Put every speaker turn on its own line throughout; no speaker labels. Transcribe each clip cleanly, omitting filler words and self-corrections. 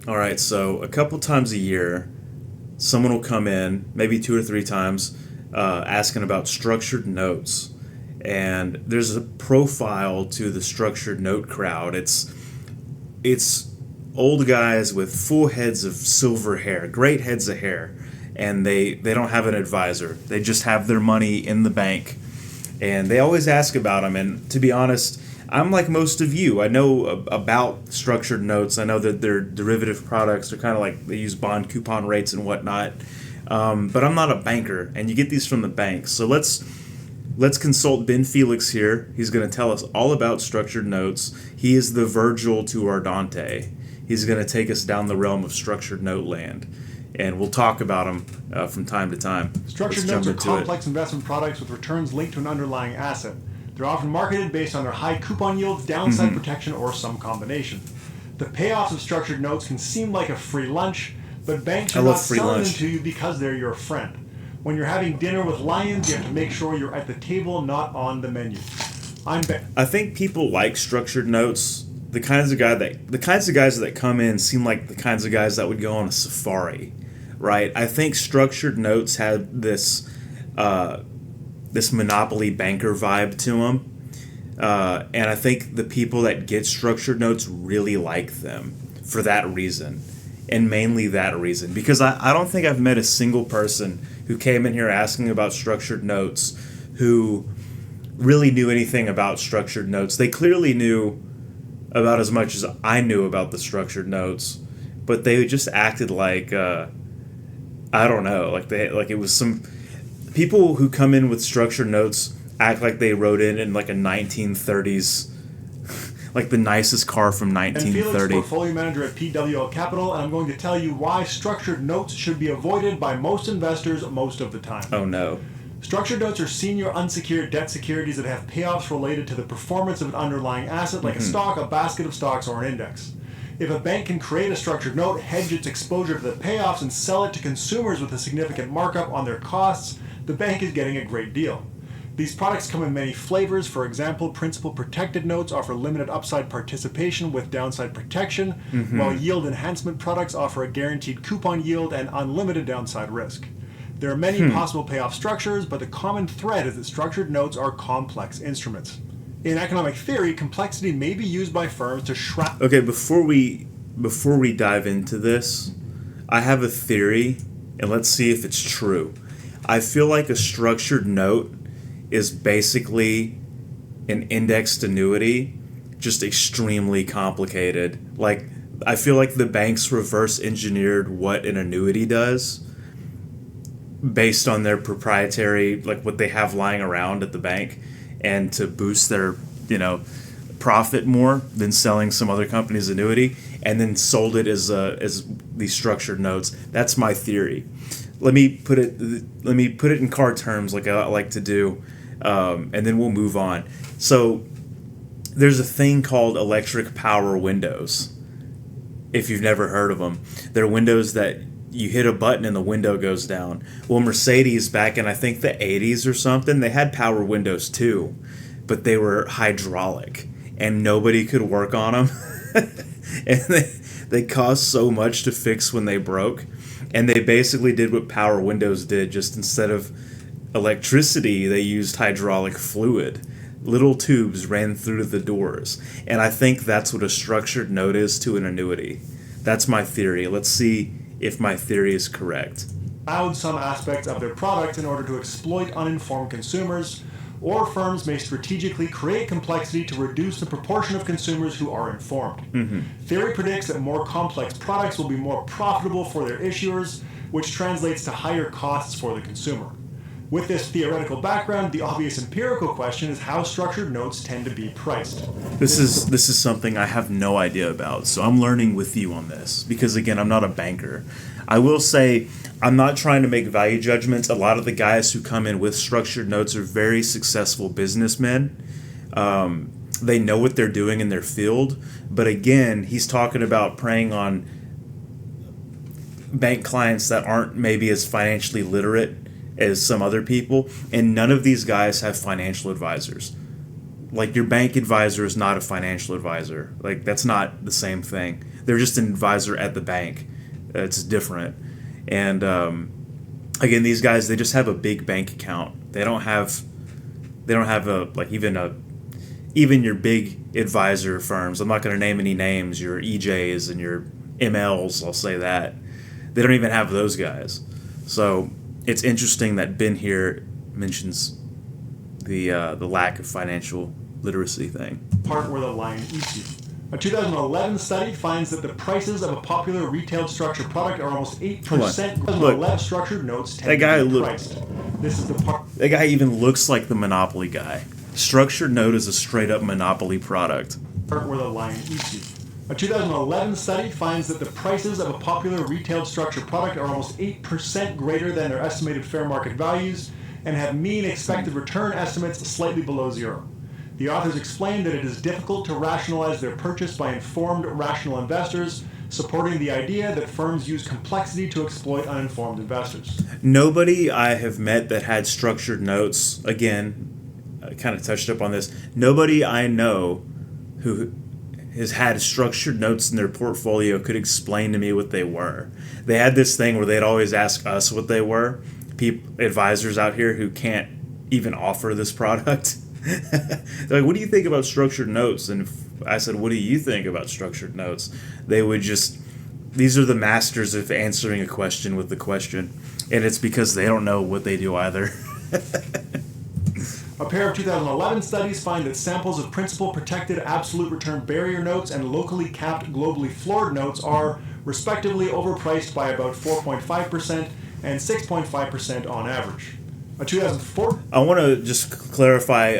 All right, so a couple times a year, someone will come in, maybe two or three times, asking about structured notes. And there's a profile to the structured note crowd. It's old guys with full heads of silver hair, great heads of hair, and they don't have an advisor. They just have their money in the bank, and they always ask about them. And to be honest, I'm like most of you. I know about structured notes. I know that they're derivative products. They're kind of like they use bond coupon rates and whatnot. But I'm not a banker, and you get these from the bank. So let's consult Ben Felix here. He's going to tell us all about structured notes. He is the Virgil to our Dante. He's going to take us down the realm of structured note land, and we'll talk about them from time to time.
Structured notes are complex investment products with returns linked to an underlying asset. They're often marketed based on their high coupon yields, downside protection, or some combination. The payoffs of structured notes can seem like a free lunch, but banks are not selling them to you because they're your friend. When you're having dinner with lions, you have to make sure you're at the table, not on the menu. I'm Ben.
I think people like structured notes. The kinds of guys that come in seem like the kinds of guys that would go on a safari, right? I think structured notes have this monopoly banker vibe to them, and I think the people that get structured notes really like them for that reason, and mainly that reason, because I don't think I've met a single person who came in here asking about structured notes who really knew anything about structured notes. They clearly knew about as much as I knew about the structured notes, but they just acted like I don't know, like it was some people who come in with structured notes act like they wrote in like a 1930s, like the nicest car from 1930.
And Felix, portfolio manager at PWL Capital, and I'm going to tell you why structured notes should be avoided by most investors most of the time.
Oh no.
Structured notes are senior unsecured debt securities that have payoffs related to the performance of an underlying asset like a stock, a basket of stocks, or an index. If a bank can create a structured note, hedge its exposure to the payoffs, and sell it to consumers with a significant markup on their costs, the bank is getting a great deal. These products come in many flavors. For example, principal protected notes offer limited upside participation with downside protection, while yield enhancement products offer a guaranteed coupon yield and unlimited downside risk. There are many possible payoff structures, but the common thread is that structured notes are complex instruments. In economic theory, complexity may be used by firms to
Okay, before we dive into this, I have a theory, and let's see if it's true. I feel like a structured note is basically an indexed annuity, just extremely complicated. Like, I feel like the banks reverse engineered what an annuity does based on their proprietary, like what they have lying around at the bank, and to boost their, profit more than selling some other company's annuity, and then sold it as these structured notes. That's my theory. Let me put it in card terms, like I like to do, and then we'll move on. So there's a thing called electric power windows. If you've never heard of them, they're windows that you hit a button and the window goes down. Well, Mercedes back in I think the 80s or something, they had power windows too, but they were hydraulic and nobody could work on them. And they cost so much to fix when they broke. And they basically did what power windows did, just instead of electricity, they used hydraulic fluid. Little tubes ran through the doors. And I think that's what a structured note is to an annuity. That's my theory. Let's see if my theory is correct.
Allowed some aspects of their product in order to exploit uninformed consumers, or firms may strategically create complexity to reduce the proportion of consumers who are informed. Theory predicts that more complex products will be more profitable for their issuers, which translates to higher costs for the consumer. With this theoretical background, the obvious empirical question is how structured notes tend to be priced.
This is something I have no idea about, so I'm learning with you on this, because again, I'm not a banker. I will say I'm not trying to make value judgments. A lot of the guys who come in with structured notes are very successful businessmen. They know what they're doing in their field, but again, he's talking about preying on bank clients that aren't maybe as financially literate as some other people, and none of these guys have financial advisors. Like, your bank advisor is not a financial advisor. Like, that's not the same thing. They're just an advisor at the bank. It's different. And again, these guys, they just have a big bank account. They don't have a like even your big advisor firms. I'm not going to name any names. Your EJs and your MLs, I'll say that. They don't even have those guys. So it's interesting that Ben here mentions the lack of financial literacy thing.
Part where the line eats you. A 2011 study finds that the prices of a popular retail structured product are almost 8%.
Look,
structured notes tend
that guy
to be priced. This is the part.
That guy even looks like the Monopoly guy. Structured note is a straight up Monopoly product.
Part where the line eats you. A 2011 study finds that the prices of a popular retail structured product are almost 8% greater than their estimated fair market values and have mean expected return estimates slightly below zero. The authors explain that it is difficult to rationalize their purchase by informed, rational investors, supporting the idea that firms use complexity to exploit uninformed investors.
Nobody I have met that had structured notes, again, I kind of touched up on this, nobody I know who has had structured notes in their portfolio could explain to me what they were. They had this thing where they'd always ask us what they were, advisors out here who can't even offer this product. They're like, what do you think about structured notes? And if I said, what do you think about structured notes? They would just, these are the masters of answering a question with the question. And it's because they don't know what they do either.
A pair of 2011 studies find that samples of principal protected absolute return barrier notes and locally capped globally floored notes are, respectively, overpriced by about 4.5% and 6.5% on average. A 2004.
I want to just clarify.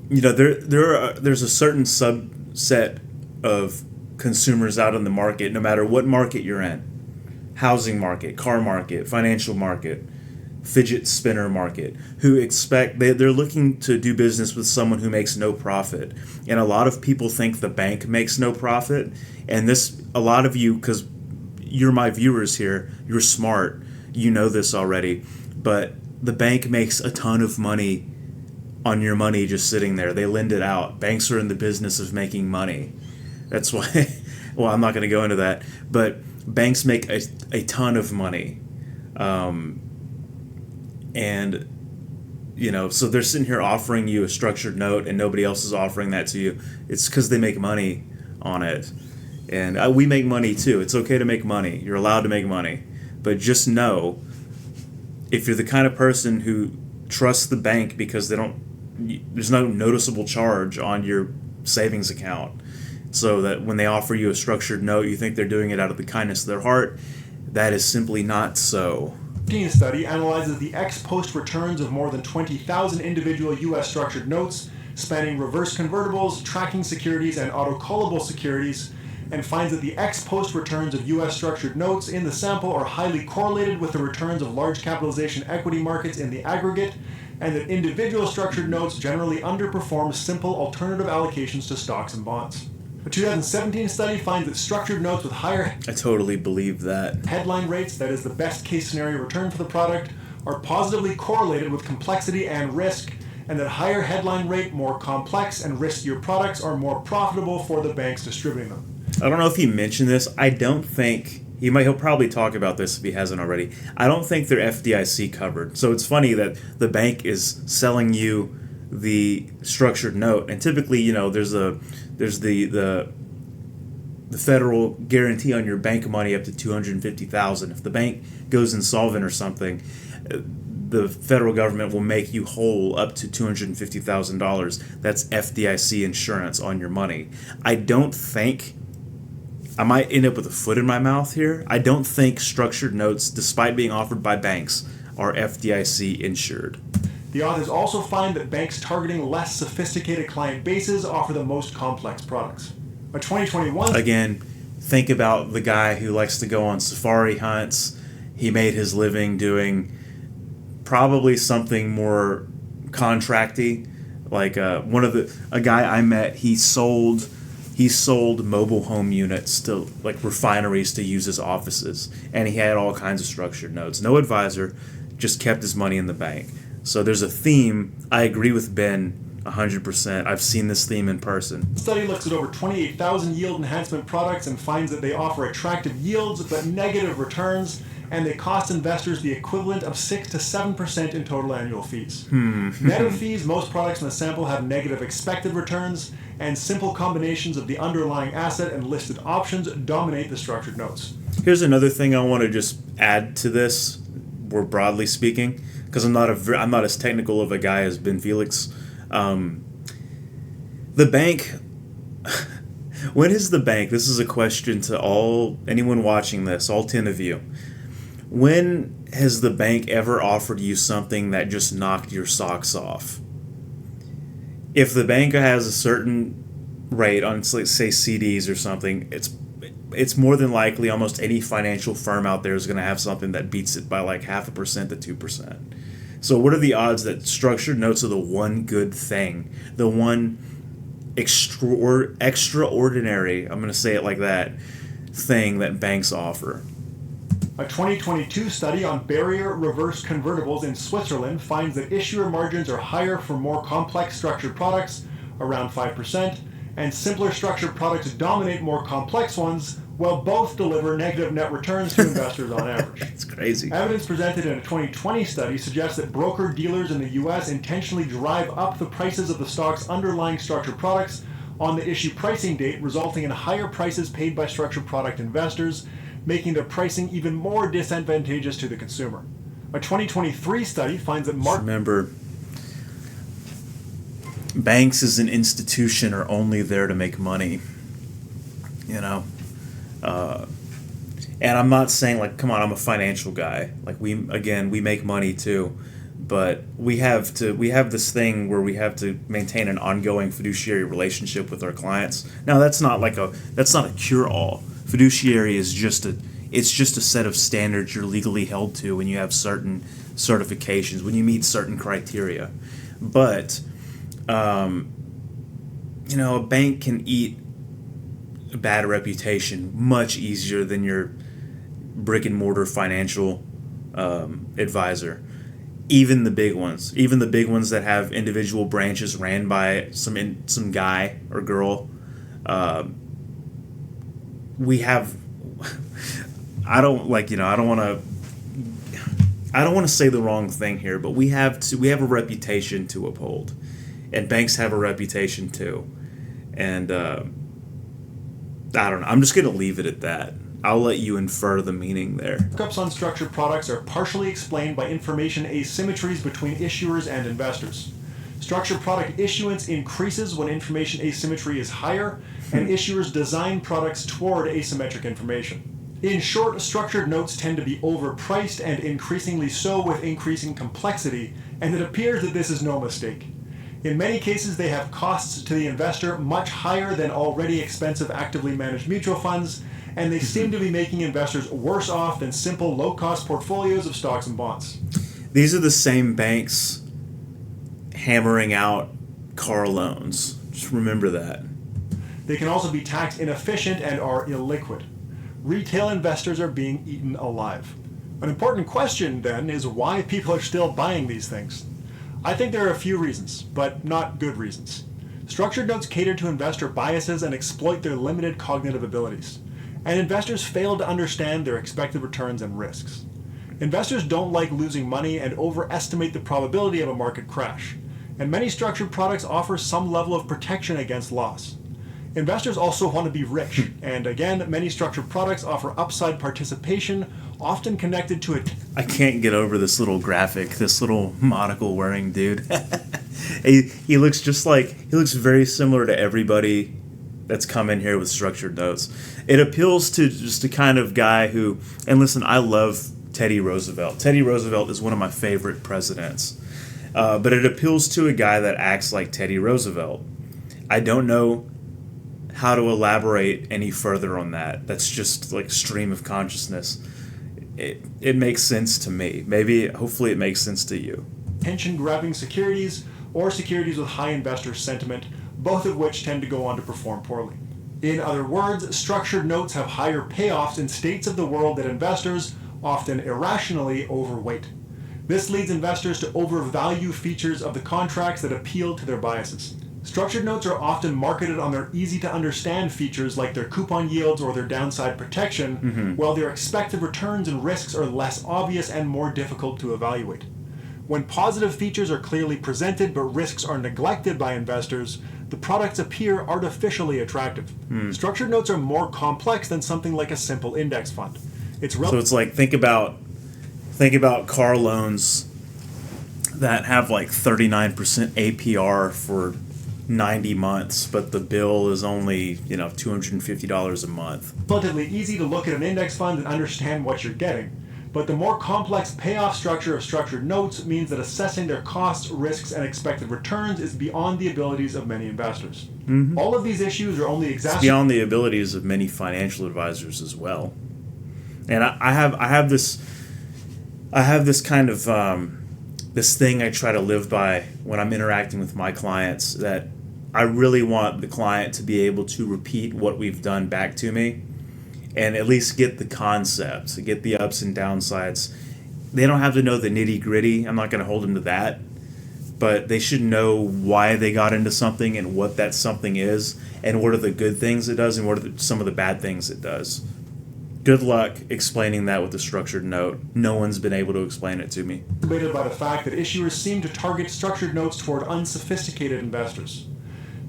There's a certain subset of consumers out in the market, no matter what market you're in, housing market, car market, financial market, fidget spinner market, who expect they're looking to do business with someone who makes no profit, and a lot of people think the bank makes no profit, and a lot of you, because you're my viewers here, you're smart, you know this already, but the bank makes a ton of money on your money just sitting there. They lend it out. Banks are in the business of making money. That's why, well, I'm not going to go into that, but banks make a ton of money. And, so they're sitting here offering you a structured note and nobody else is offering that to you. It's because they make money on it. And we make money too. It's okay to make money. You're allowed to make money. But just know, if you're the kind of person who trusts the bank because there's no noticeable charge on your savings account, so that when they offer you a structured note, you think they're doing it out of the kindness of their heart, that is simply not so.
The study analyzes the ex-post returns of more than 20,000 individual U.S. structured notes, spanning reverse convertibles, tracking securities, and auto-callable securities, and finds that the ex-post returns of U.S. structured notes in the sample are highly correlated with the returns of large capitalization equity markets in the aggregate, and that individual structured notes generally underperform simple alternative allocations to stocks and bonds. A 2017 study finds that structured notes with higher
I totally believe that.
Headline rates, that is the best case scenario return for the product, are positively correlated with complexity and risk, and that higher headline rate, more complex and riskier products are more profitable for the banks distributing them.
I don't know if he mentioned this. I don't think he'll probably talk about this if he hasn't already. I don't think they're FDIC covered. So it's funny that the bank is selling you the structured note, and typically, there's the federal guarantee on your bank money up to $250,000. If the bank goes insolvent or something, the federal government will make you whole up to $250,000. That's FDIC insurance on your money. I might end up with a foot in my mouth here. I don't think structured notes, despite being offered by banks, are FDIC insured.
The authors also find that banks targeting less sophisticated client bases offer the most complex products. A 2021...
Again, think about the guy who likes to go on safari hunts. He made his living doing probably something more contracty. Like a guy I met, he sold mobile home units to like refineries to use as offices, and he had all kinds of structured notes. No advisor, just kept his money in the bank. So there's a theme. I agree with Ben 100%. I've seen this theme in person.
The study looks at over 28,000 yield enhancement products and finds that they offer attractive yields but negative returns, and they cost investors the equivalent of 6 to 7% in total annual fees. Net of fees, most products in the sample have negative expected returns, and simple combinations of the underlying asset and listed options dominate the structured notes.
Here's another thing I want to just add to this, more broadly speaking, because I'm not as technical of a guy as Ben Felix. The bank. When is the bank? This is a question to anyone watching this, all 10 of you. When has the bank ever offered you something that just knocked your socks off? If the bank has a certain rate on, say, CDs or something, it's more than likely almost any financial firm out there is going to have something that beats it by like 0.5% to 2%. So what are the odds that structured notes are the one good thing, the one extraordinary, I'm going to say it like that, thing that banks offer?
A 2022 study on barrier reverse convertibles in Switzerland finds that issuer margins are higher for more complex structured products, around 5%, and simpler structured products dominate more complex ones, while both deliver negative net returns to investors on average.
It's crazy.
Evidence presented in a 2020 study suggests that broker-dealers in the U.S. intentionally drive up the prices of the stock's underlying structured products on the issue pricing date, resulting in higher prices paid by structured product investors, making their pricing even more disadvantageous to the consumer. A 2023 study finds that
Remember, banks as an institution are only there to make money, you know? And I'm not saying, like, come on, I'm a financial guy. Like, we make money too, but we have this thing where we have to maintain an ongoing fiduciary relationship with our clients. Now, that's not a cure-all. Fiduciary is just a set of standards you're legally held to when you have certain certifications, when you meet certain criteria. But, a bank can eat a bad reputation much easier than your brick and mortar financial advisor. Even the big ones that have individual branches ran by some guy or girl. We have. I don't want to say the wrong thing here, but we have a reputation to uphold, and banks have a reputation too, and I don't know. I'm just gonna leave it at that. I'll let you infer the meaning there.
Markups on structured products are partially explained by information asymmetries between issuers and investors. Structured product issuance increases when information asymmetry is higher, and issuers design products toward asymmetric information. In short, structured notes tend to be overpriced, and increasingly so with increasing complexity, and it appears that this is no mistake. In many cases, they have costs to the investor much higher than already expensive actively managed mutual funds, and they seem to be making investors worse off than simple low-cost portfolios of stocks and bonds.
These are the same banks hammering out car loans. Just remember that.
They can also be tax inefficient and are illiquid. Retail investors are being eaten alive. An important question, then, is why people are still buying these things. I think there are a few reasons, but not good reasons. Structured notes cater to investor biases and exploit their limited cognitive abilities. And investors fail to understand their expected returns and risks. Investors don't like losing money and overestimate the probability of a market crash. And many structured products offer some level of protection against loss. Investors also want to be rich, and again, many structured products offer upside participation, often connected to it.
I can't get over this little graphic, this little monocle wearing dude. he looks very similar to everybody that's come in here with structured notes. It appeals to just a kind of guy who, and listen, I love Teddy Roosevelt. Teddy Roosevelt is one of my favorite presidents. But it appeals to a guy that acts like Teddy Roosevelt. I don't know how to elaborate any further on that. That's just like stream of consciousness. It makes sense to me. Hopefully it makes sense to you.
Attention-grabbing securities or securities with high investor sentiment, both of which tend to go on to perform poorly. In other words, structured notes have higher payoffs in states of the world that investors, often irrationally, overweight. This leads investors to overvalue features of the contracts that appeal to their biases. Structured notes are often marketed on their easy-to-understand features like their coupon yields or their downside protection, while their expected returns and risks are less obvious and more difficult to evaluate. When positive features are clearly presented but risks are neglected by investors, the products appear artificially attractive. Structured notes are more complex than something like a simple index fund.
So it's like think about car loans that have like 39% APR for 90 months, but the bill is only, $250 a month.
Relatively easy to look at an index fund and understand what you're getting. But the more complex payoff structure of structured notes means that assessing their costs, risks, and expected returns is beyond the abilities of many investors. All of these issues are only
It's
exacerbated.
beyond the abilities of many financial advisors as well. And I have this kind of this thing I try to live by when I'm interacting with my clients, that I really want the client to be able to repeat what we've done back to me and at least get the concepts, get the ups and downsides. They don't have to know the nitty gritty. I'm not going to hold them to that, but they should know why they got into something and what that something is and what are the good things it does and what are some of the bad things it does. Good luck explaining that with a structured note. No one's been able to explain it to me.
By the fact that issuers seem to target structured notes toward unsophisticated investors.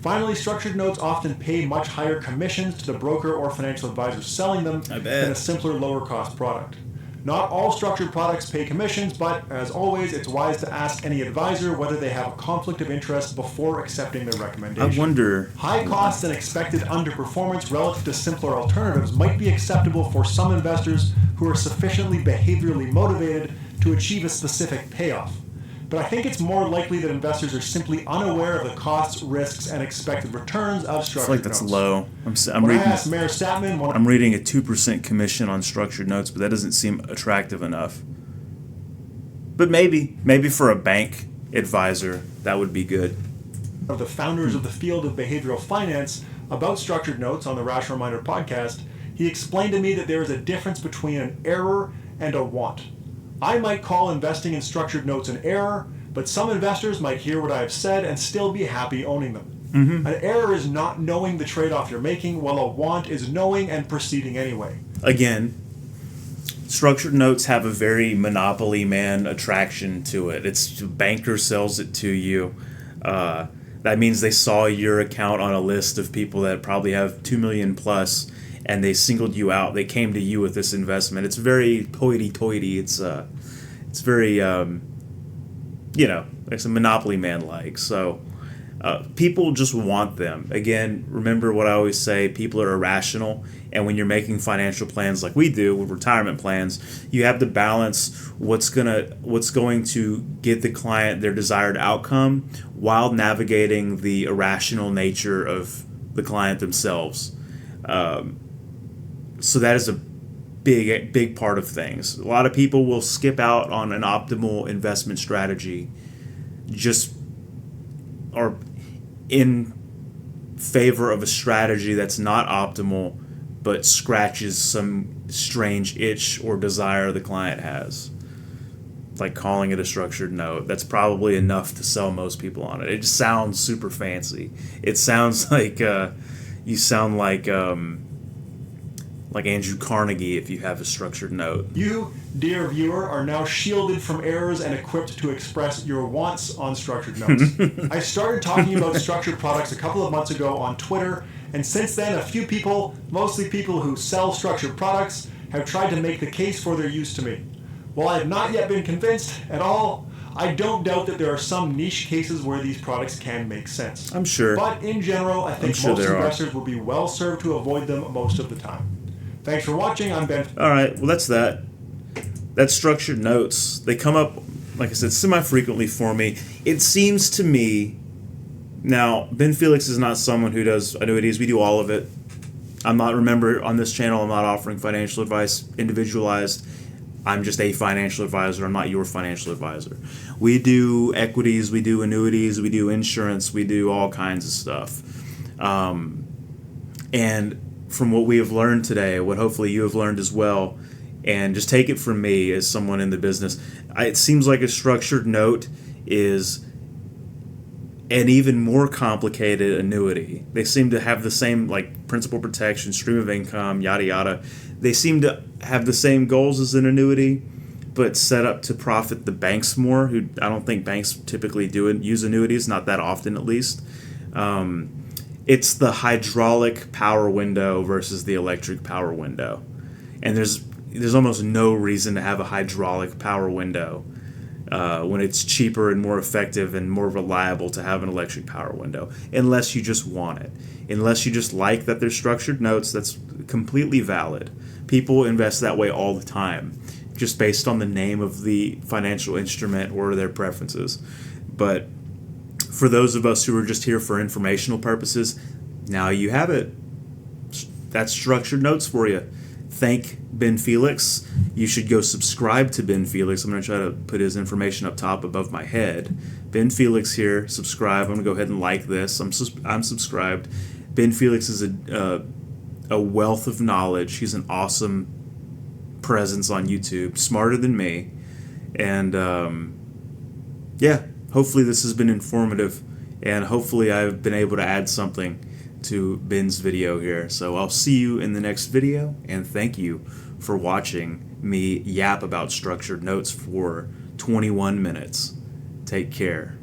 Finally, structured notes often pay much higher commissions to the broker or financial advisor selling them than a simpler, lower-cost product. Not all structured products pay commissions, but, as always, it's wise to ask any advisor whether they have a conflict of interest before accepting their recommendation.
I wonder...
High costs and expected underperformance relative to simpler alternatives might be acceptable for some investors who are sufficiently behaviorally motivated to achieve a specific payoff. But I think it's more likely that investors are simply unaware of the costs, risks, and expected returns of
I
structured
feel like that's
notes.
low.
When I asked Mayor Statman,
I'm reading a 2% commission on structured notes, but that doesn't seem attractive enough. But maybe for a bank advisor, that would be good.
one of the founders of the field of behavioral finance, about structured notes on the Rational Reminder podcast, he explained to me that there is a difference between an error and a want. I might call investing in structured notes an error, but some investors might hear what I have said and still be happy owning them. An error is not knowing the trade-off you're making, while a want is knowing and proceeding anyway.
Again, structured notes have a very monopoly man attraction to it. It's a banker sells it to you. That means they saw your account on a list of people that probably have 2 million plus, and they singled you out. They came to you with this investment. It's very hoity-toity. It's very, it's a monopoly man-like. So people just want them. Again, remember what I always say, people are irrational. And when you're making financial plans like we do with retirement plans, you have to balance what's going to get the client their desired outcome while navigating the irrational nature of the client themselves. So that is a big part of things. A lot of people will skip out on an optimal investment strategy or in favor of a strategy that's not optimal but scratches some strange itch or desire the client has. Like calling it a structured note. That's probably enough to sell most people on it. It just sounds super fancy. It sounds like you sound like Andrew Carnegie if you have a structured note.
You, dear viewer, are now shielded from errors and equipped to express your wants on structured notes. I started talking about structured products a couple of months ago on Twitter, and since then a few people, mostly people who sell structured products, have tried to make the case for their use to me. While I have not yet been convinced at all, I don't doubt that there are some niche cases where these products can make sense.
I'm sure.
But in general, I think
sure
most
there are.
investors will be well served to avoid them most of the time. Thanks for watching. I'm Ben.
All right, well, that's that. That's structured notes. They come up, like I said, semi-frequently for me. It seems to me, now, Ben Felix is not someone who does annuities. We do all of it. Remember, on this channel, I'm not offering financial advice individualized. I'm just a financial advisor. I'm not your financial advisor. We do equities, we do annuities, we do insurance, we do all kinds of stuff. And from what we have learned today, what hopefully you have learned as well, And just take it from me as someone in the business, it seems like a structured note is an even more complicated annuity. They seem to have the same, like, principal protection, stream of income, yada yada. They seem to have the same goals as an annuity, but set up to profit the banks more, who I don't think banks typically use annuities, not that often at least. It's the hydraulic power window versus the electric power window. And there's almost no reason to have a hydraulic power window when it's cheaper and more effective and more reliable to have an electric power window, unless you just want it. Unless you just like that they're structured notes, that's completely valid. People invest that way all the time, just based on the name of the financial instrument or their preferences. But for those of us who are just here for informational purposes, now you have it. That's structured notes for you. Thank Ben Felix. You should go subscribe to Ben Felix. I'm going to try to put his information up top above my head. Ben Felix here. Subscribe. I'm going to go ahead and like this. I'm subscribed. Ben Felix is a wealth of knowledge. He's an awesome presence on YouTube. Smarter than me. And yeah, hopefully this has been informative. And hopefully I've been able to add something to Ben's video here. So I'll see you in the next video, and thank you for watching me yap about structured notes for 21 minutes. Take care.